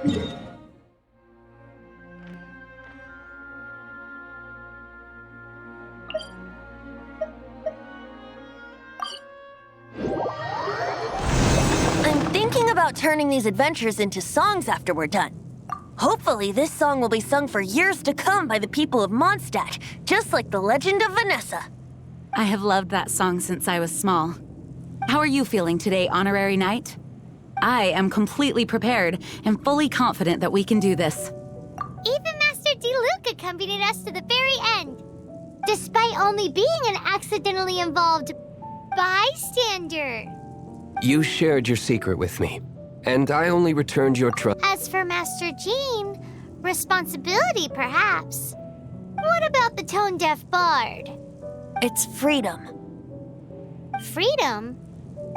I'm thinking about turning these adventures into songs after we're done. Hopefully, this song will be sung for years to come by the people of Mondstadt, just like the legend of Vanessa. I have loved that song since I was small. How are you feeling today, Honorary Knight? I am completely prepared and fully confident that we can do this. Even Master Diluc accompanied us to the very end, despite only being an accidentally involved bystander. You shared your secret with me, and I only returned your trust. As for Master Jean, responsibility perhaps. What about the tone-deaf bard? It's freedom. Freedom?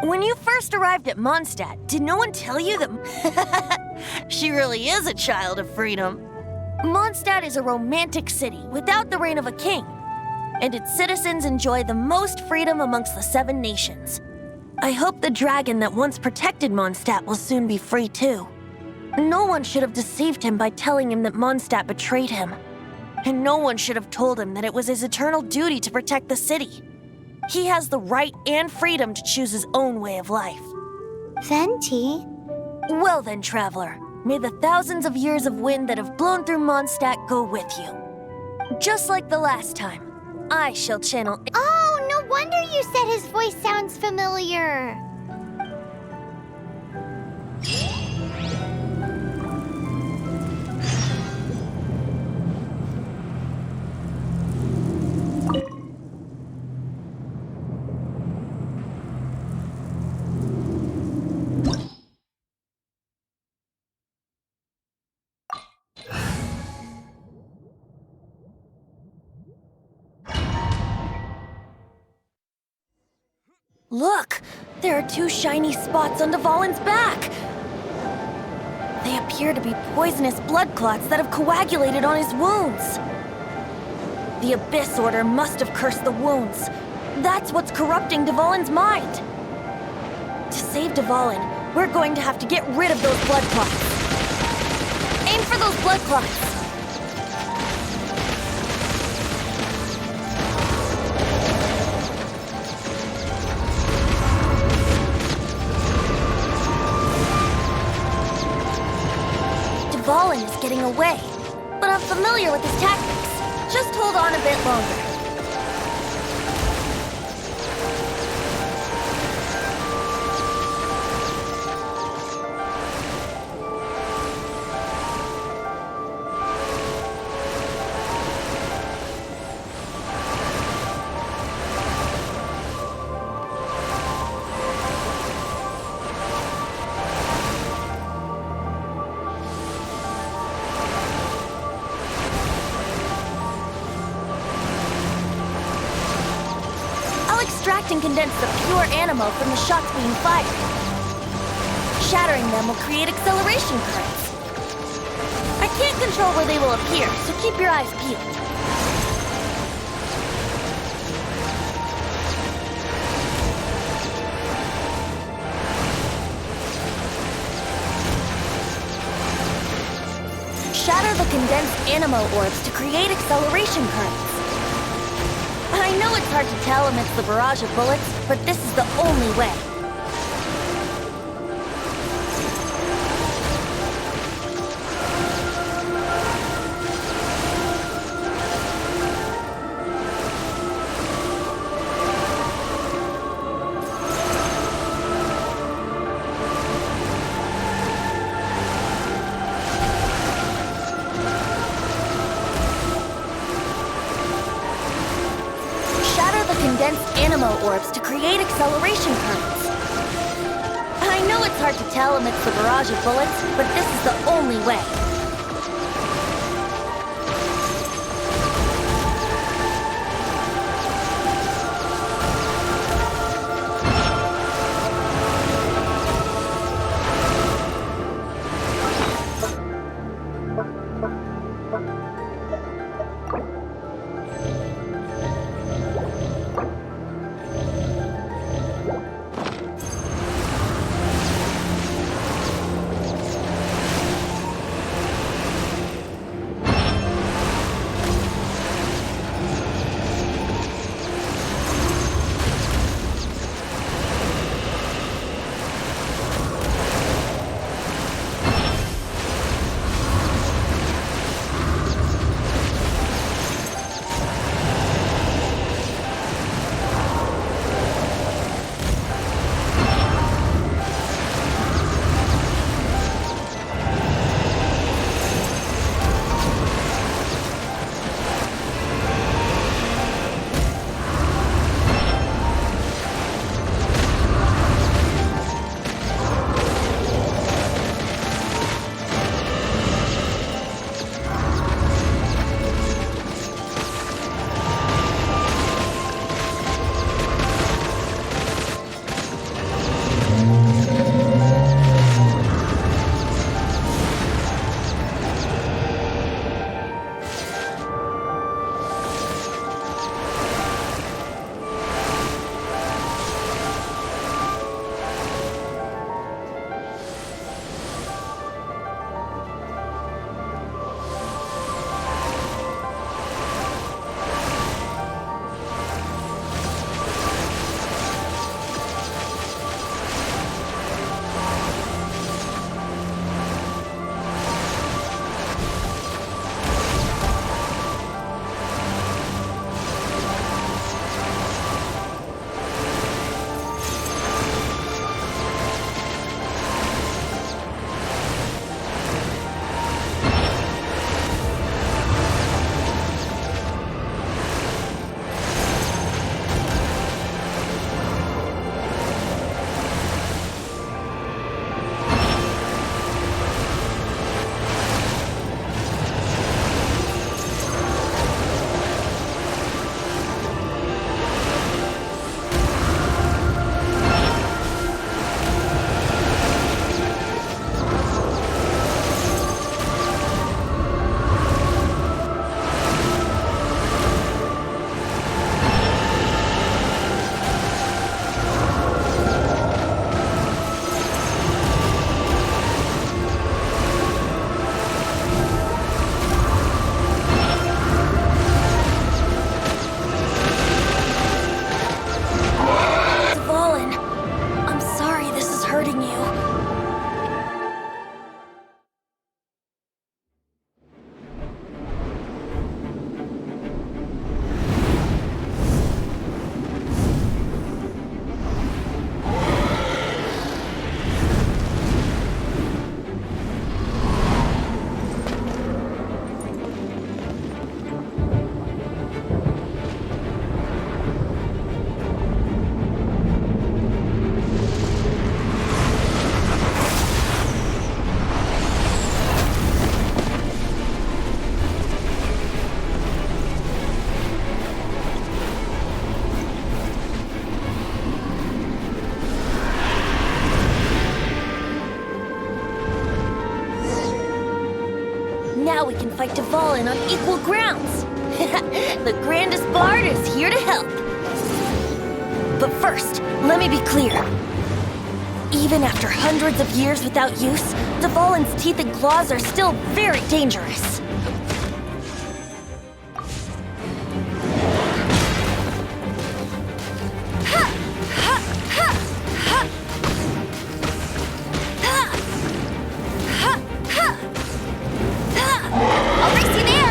When you first arrived at Mondstadt, did no one tell you that... She really is a child of freedom. Mondstadt is a romantic city without the reign of a king, and its citizens enjoy the most freedom amongst the 7 nations. I hope the dragon that once protected Mondstadt will soon be free too. No one should have deceived him by telling him that Mondstadt betrayed him. And no one should have told him that it was his eternal duty to protect the city. He has the right and freedom to choose his own way of life. Venti? Well then, traveler, may the thousands of years of wind that have blown through Mondstadt go with you. Just like the last time, I shall channel... Oh, no wonder you said his voice sounds familiar. Look! There are 2 shiny spots on Dvalin's back! They appear to be poisonous blood clots that have coagulated on his wounds. The Abyss Order must have cursed the wounds. That's what's corrupting Dvalin's mind. To save Dvalin, we're going to have to get rid of those blood clots. Aim for those blood clots! Dvalin is getting away, but I'm familiar with his tactics. Just hold on a bit longer. And condense the pure animo from the shots being fired. Shattering them will create acceleration currents. I can't control where they will appear, so keep your eyes peeled. Shatter the condensed animo orbs to create acceleration currents. I know it's hard to tell amidst the barrage of bullets, but this is the only way. Condensed animo orbs to create acceleration currents. I know it's hard to tell amidst the barrage of bullets, but this is the only way. Now we can fight Dvalin on equal grounds. The grandest bard is here to help. But first, let me be clear. Even after hundreds of years without use, Dvalin's teeth and claws are still very dangerous. I'll race you there.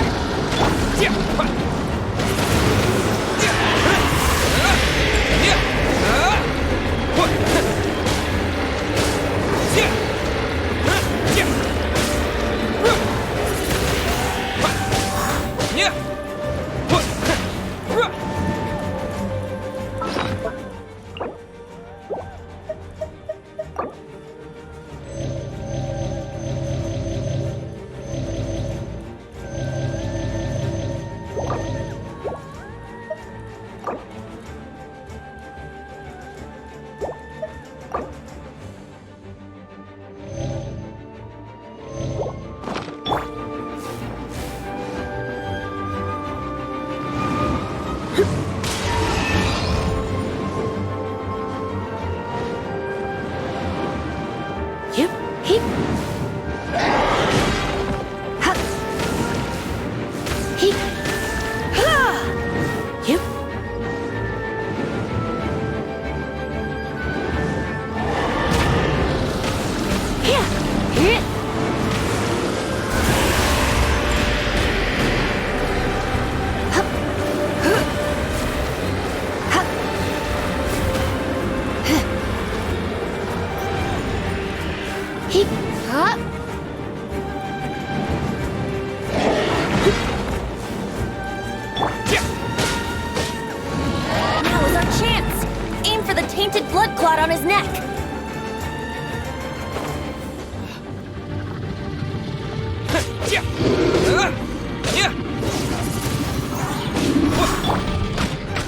Yep, heep. Ha. Heep. Ha. Yep. Yeah. Yeah. Ha. Ha. Ha. Heep. Ha. Now is our chance. Aim for the tainted blood clot on his neck.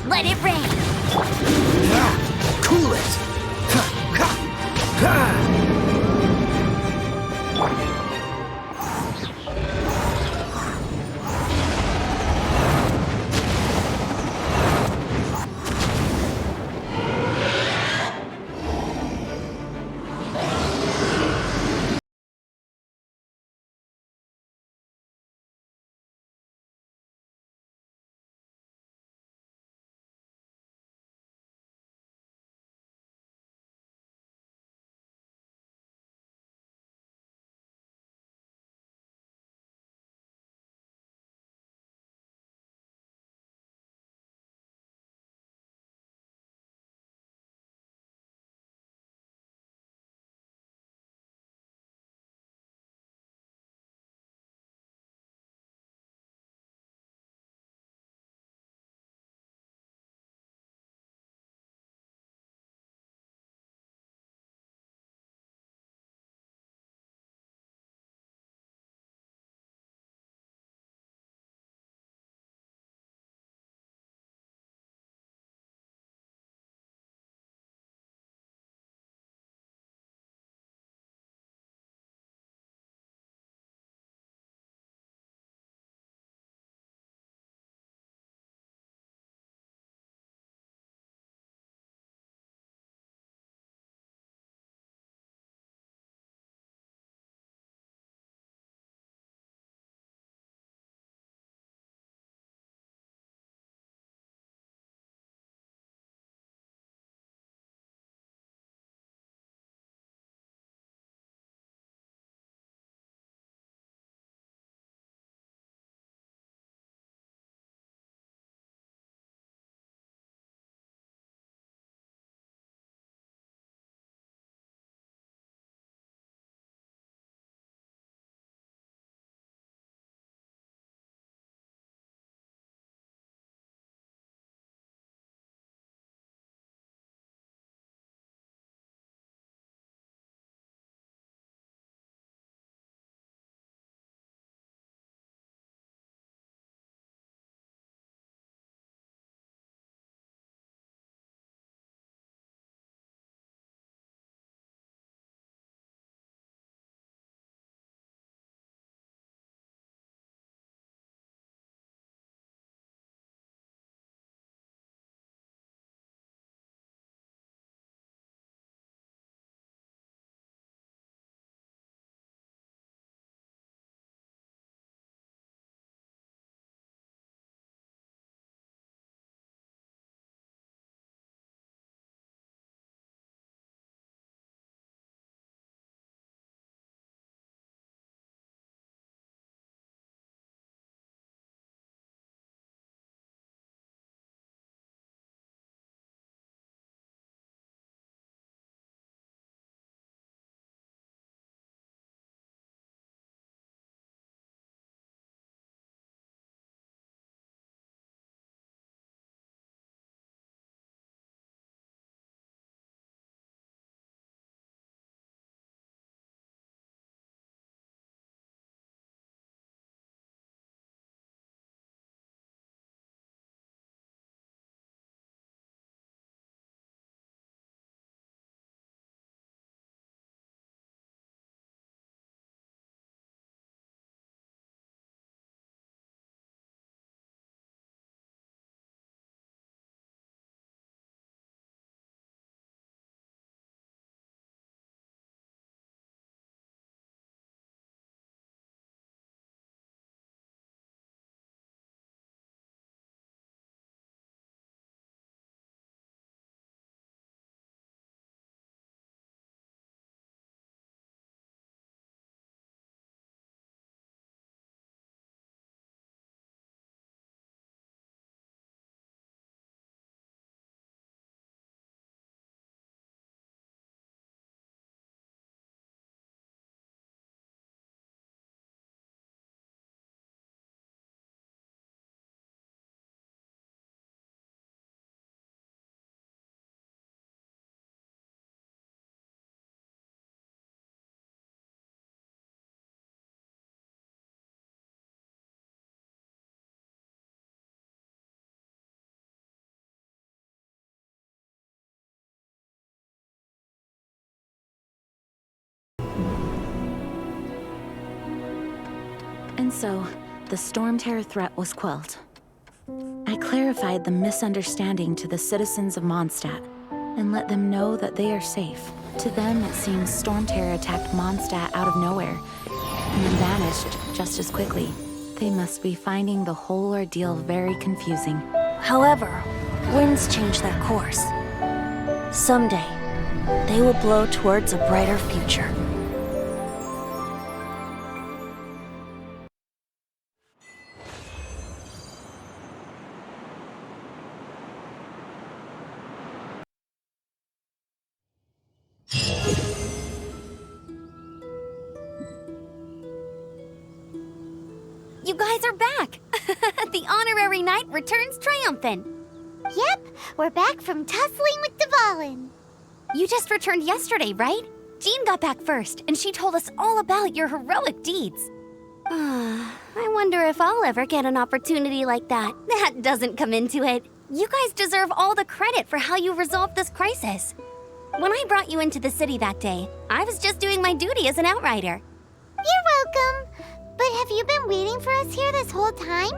Let it rain. Cool it! And so, the Stormterror threat was quelled. I clarified the misunderstanding to the citizens of Mondstadt and let them know that they are safe. To them, it seems Stormterror attacked Mondstadt out of nowhere and then vanished just as quickly. They must be finding the whole ordeal very confusing. However, winds change their course. Someday, they will blow towards a brighter future. You guys are back! The honorary knight returns triumphant. Yep, we're back from tussling with Dvalin. You just returned yesterday, right? Jean got back first, and she told us all about your heroic deeds. I wonder if I'll ever get an opportunity like that. That doesn't come into it. You guys deserve all the credit for how you resolved this crisis. When I brought you into the city that day, I was just doing my duty as an outrider. You're welcome. But have you been waiting for us here this whole time?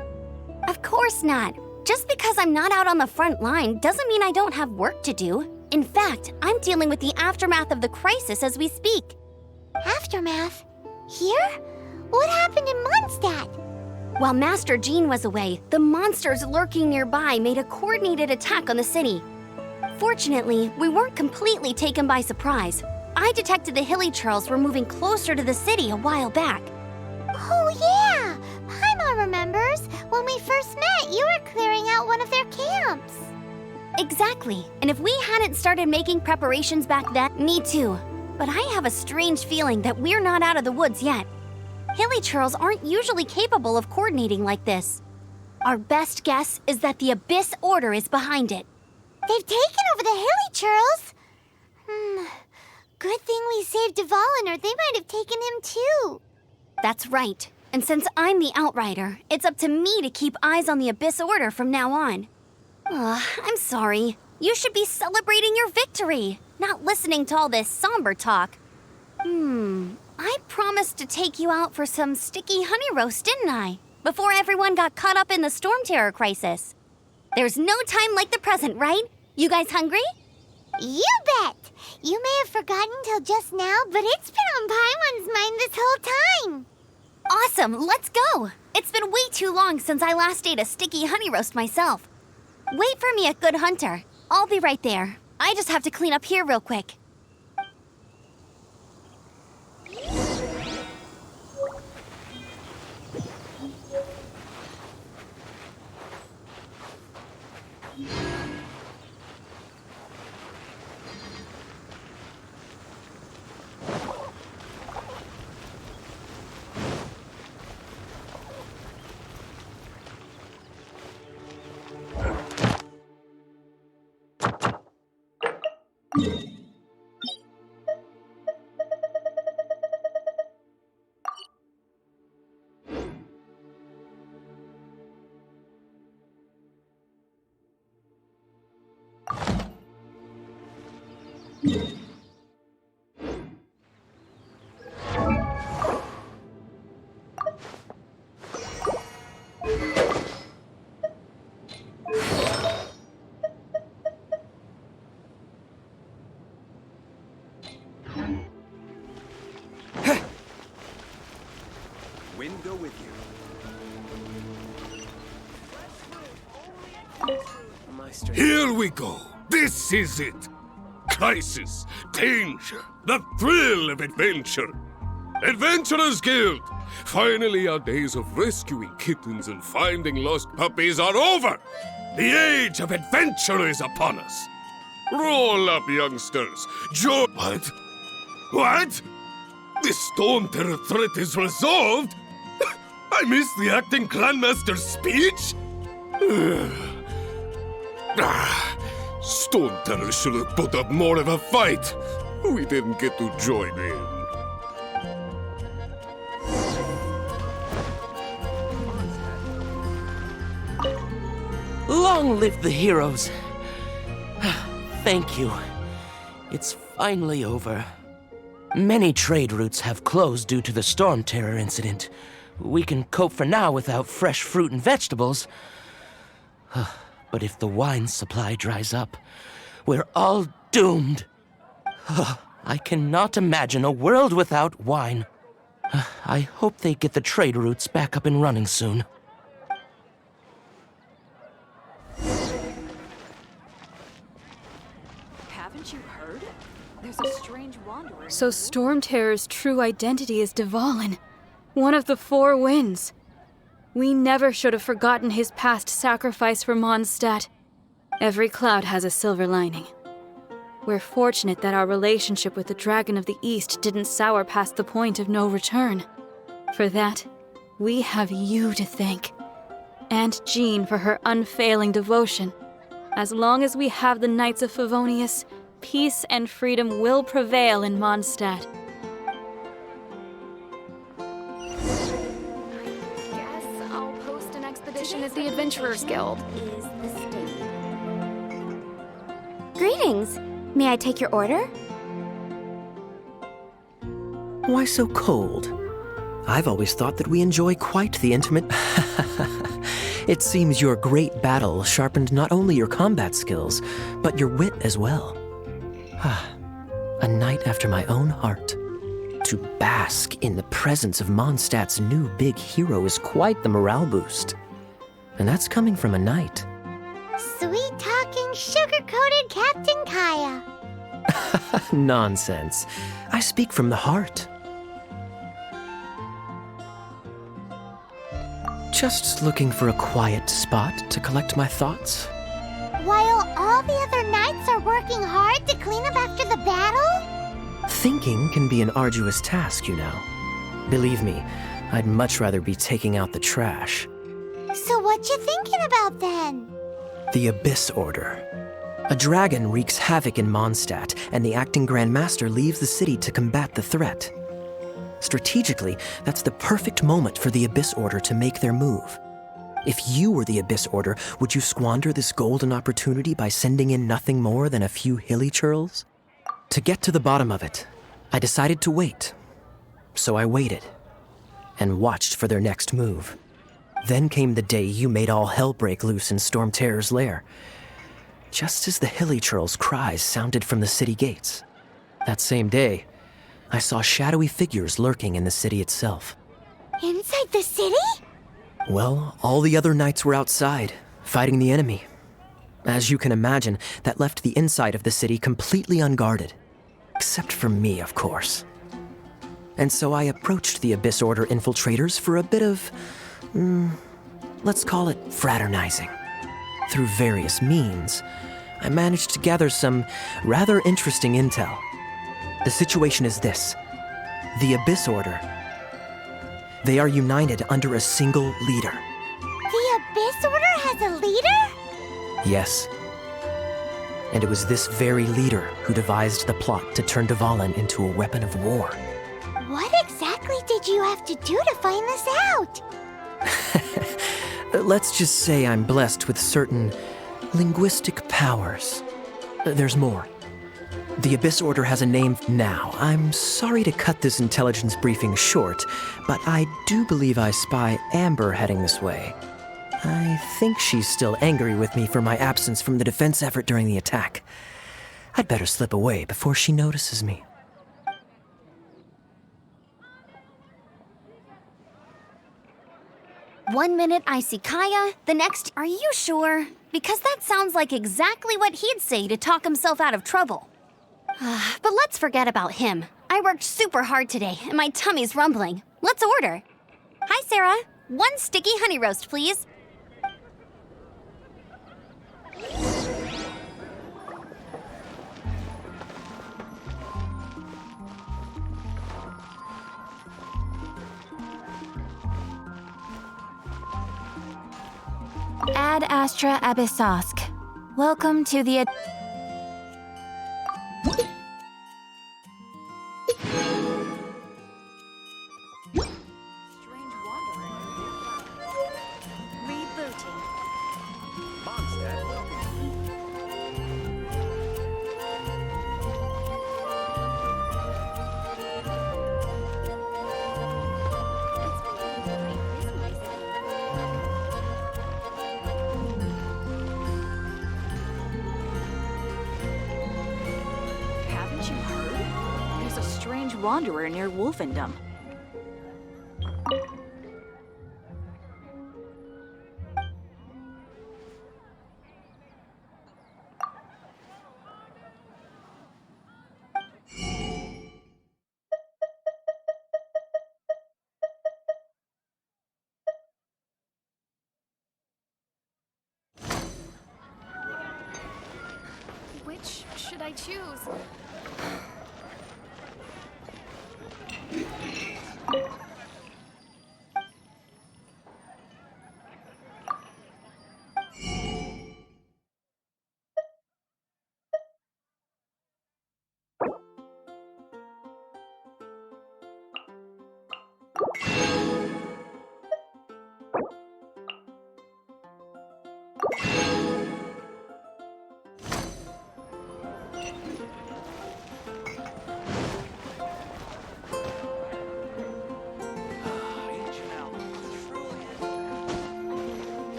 Of course not. Just because I'm not out on the front line doesn't mean I don't have work to do. In fact, I'm dealing with the aftermath of the crisis as we speak. Aftermath? Here? What happened in Mondstadt? While Master Jean was away, the monsters lurking nearby made a coordinated attack on the city. Fortunately, we weren't completely taken by surprise. I detected the Hilly Churls were moving closer to the city a while back. Oh yeah! Paimon remembers. When we first met, you were clearing out one of their camps. Exactly. And if we hadn't started making preparations back then, me too. But I have a strange feeling that we're not out of the woods yet. Hilly Churls aren't usually capable of coordinating like this. Our best guess is that the Abyss Order is behind it. They've taken over the Hilly Churls? Good thing we saved Dvalin, or they might have taken him too. That's right. And since I'm the Outrider, it's up to me to keep eyes on the Abyss Order from now on. I'm sorry. You should be celebrating your victory, not listening to all this somber talk. I promised to take you out for some sticky honey roast, didn't I? Before everyone got caught up in the Stormterror crisis. There's no time like the present, right? You guys hungry? You bet! You may have forgotten till just now, but it's been on Paimon's mind this whole time. Awesome, let's go! It's been way too long since I last ate a sticky honey roast myself. Wait for me at Good Hunter. I'll be right there. I just have to clean up here real quick. Wind go with you. Here we go. This is it. Crisis, danger, the thrill of adventure. Adventurers Guild. Finally, our days of rescuing kittens and finding lost puppies are over. The age of adventure is upon us. Roll up, youngsters. What? What? The Stormterror threat is resolved? I missed the acting clanmaster's speech? Stormterror should have put up more of a fight. We didn't get to join in. Long live the heroes. Thank you. It's finally over. Many trade routes have closed due to the Stormterror incident, We can cope for now without fresh fruit and vegetables. But if the wine supply dries up, we're all doomed. I cannot imagine a world without wine. I hope they get the trade routes back up and running soon. Haven't you heard? There's a strange wanderer. So Stormterror's true identity is Dvalin, one of the four winds. We never should have forgotten his past sacrifice for Mondstadt. Every cloud has a silver lining. We're fortunate that our relationship with the Dragon of the East didn't sour past the point of no return. For that, we have you to thank. And Jean for her unfailing devotion. As long as we have the Knights of Favonius, peace and freedom will prevail in Mondstadt. Guess I'll post an expedition at the Adventurers Guild. Greetings. May I take your order? Why so cold? I've always thought that we enjoy quite the intimate... It seems your great battle sharpened not only your combat skills, but your wit as well. A knight after my own heart. To bask in the presence of Mondstadt's new big hero is quite the morale boost. And that's coming from a knight. Sweet-talking, sugar-coated Captain Kaya. Nonsense. I speak from the heart. Just looking for a quiet spot to collect my thoughts. While all the other knights are working hard to clean up after the battle? Thinking can be an arduous task, you know. Believe me, I'd much rather be taking out the trash. So what you thinking about then? The Abyss Order. A dragon wreaks havoc in Mondstadt, and the acting Grand Master leaves the city to combat the threat. Strategically, that's the perfect moment for the Abyss Order to make their move. If you were the Abyss Order, would you squander this golden opportunity by sending in nothing more than a few hilly churls? To get to the bottom of it, I decided to wait. So I waited, and watched for their next move. Then came the day you made all hell break loose in Stormterror's lair. Just as the hilly churls' cries sounded from the city gates. That same day, I saw shadowy figures lurking in the city itself. Inside the city? Well, all the other knights were outside, fighting the enemy. As you can imagine, that left the inside of the city completely unguarded. Except for me, of course. And so I approached the Abyss Order infiltrators for a bit of, let's call it fraternizing. Through various means, I managed to gather some rather interesting intel. The situation is this. The Abyss Order. They are united under a single leader. The Abyss Order has a leader? Yes. And it was this very leader who devised the plot to turn Dvalin into a weapon of war. What exactly did you have to do to find this out? Let's just say I'm blessed with certain linguistic powers. There's more. The Abyss Order has a name now. I'm sorry to cut this intelligence briefing short, but I do believe I spy Amber heading this way. I think she's still angry with me for my absence from the defense effort during the attack. I'd better slip away before she notices me. One minute I see Kaya, the next, are you sure? Because that sounds like exactly what he'd say to talk himself out of trouble. But let's forget about him. I worked super hard today, and my tummy's rumbling. Let's order. Hi, Sarah. 1 sticky honey roast, please. Ad Astra Abyssosk. Welcome to the... Strange wanderer. Rebooting. Mondstadt, welcome. wanderer near Wolfendom. Which should I choose?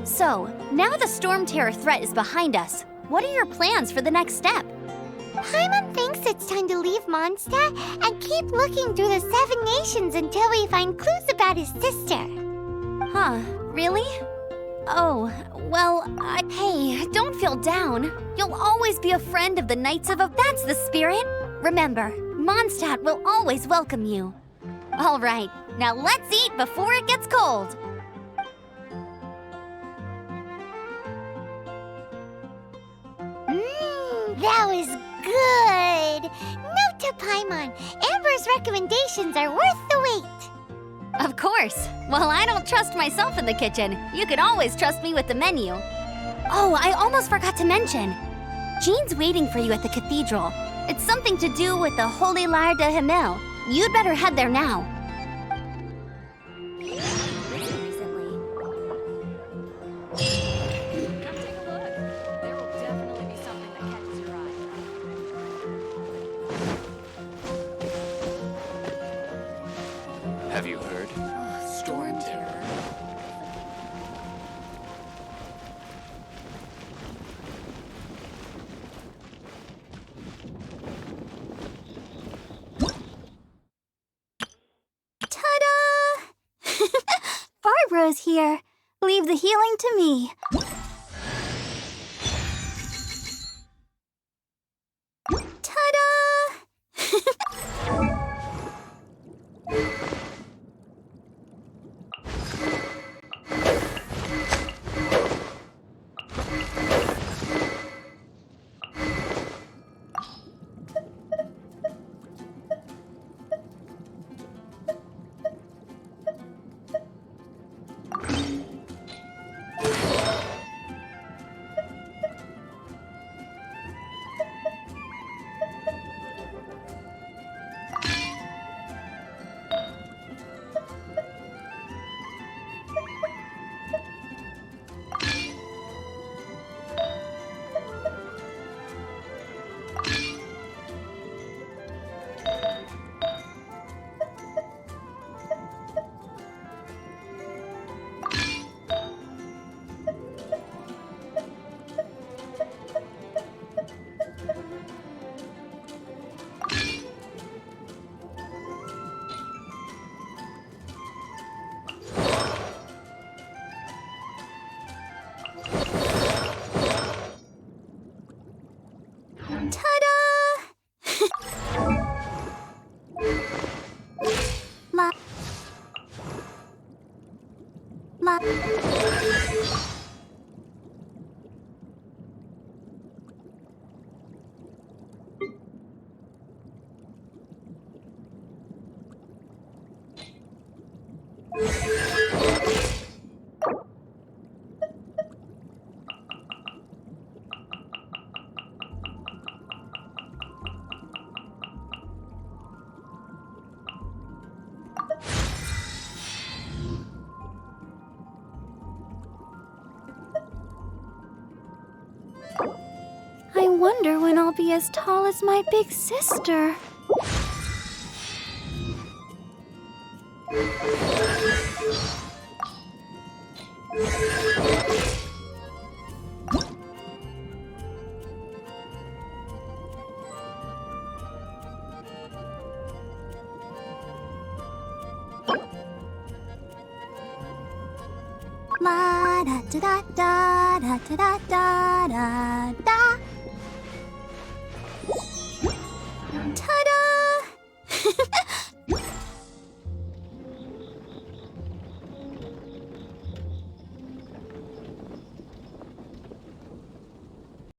So, now the Stormterror threat is behind us. What are your plans for the next step? Paimon thinks it's time to leave Mondstadt and keep looking through the 7 nations until we find clues about his sister. Huh, really? Oh, well, hey, don't feel down. You'll always be a friend of the Knights of That's the spirit. Remember, Mondstadt will always welcome you. All right, now let's eat before it gets cold. That was good! Note to Paimon, Amber's recommendations are worth the wait. Of course. Well, I don't trust myself in the kitchen. You can always trust me with the menu. Oh, I almost forgot to mention. Jean's waiting for you at the cathedral. It's something to do with the Holy Lyre de Himmel. You'd better head there now. Have you heard? Stormterror. Ta-da! Barbara's here. Leave the healing to me. I wonder when I'll be as tall as my big sister. La da da da da da da da da da.